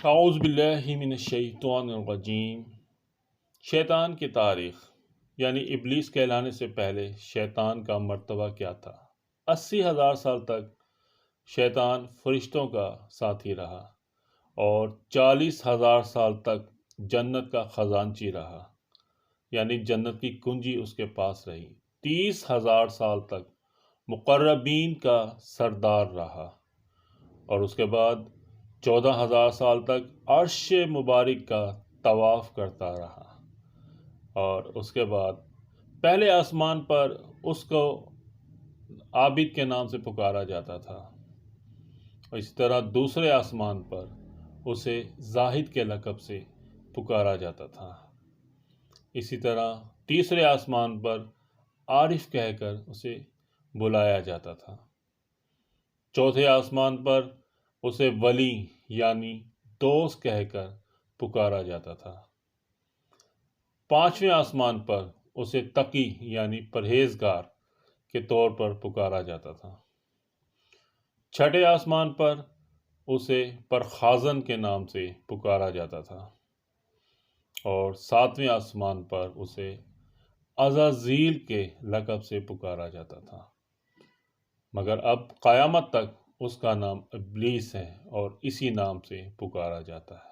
اعوذ باللہ من الشیطان الرجیم۔ شیطان کی تاریخ، یعنی ابلیس کہلانے سے پہلے شیطان کا مرتبہ کیا تھا؟ 80,000 سال تک شیطان فرشتوں کا ساتھی رہا اور 40,000 سال تک جنت کا خزانچی رہا، یعنی جنت کی کنجی اس کے پاس رہی۔ 30,000 سال تک مقربین کا سردار رہا اور اس کے بعد 14,000 سال تک عرش مبارک کا طواف کرتا رہا، اور اس کے بعد پہلے آسمان پر اس کو عابد کے نام سے پکارا جاتا تھا، اور اسی طرح دوسرے آسمان پر اسے زاہد کے لقب سے پکارا جاتا تھا۔ اسی طرح تیسرے آسمان پر عارف کہہ کر اسے بلایا جاتا تھا۔ چوتھے آسمان پر اسے ولی یعنی دوست کہہ کر پکارا جاتا تھا۔ پانچویں آسمان پر اسے تقی یعنی پرہیزگار کے طور پر پکارا جاتا تھا۔ چھٹے آسمان پر اسے پرخازن کے نام سے پکارا جاتا تھا، اور ساتویں آسمان پر اسے عزازیل کے لقب سے پکارا جاتا تھا، مگر اب قیامت تک اس کا نام ابلیس ہے اور اسی نام سے پکارا جاتا ہے۔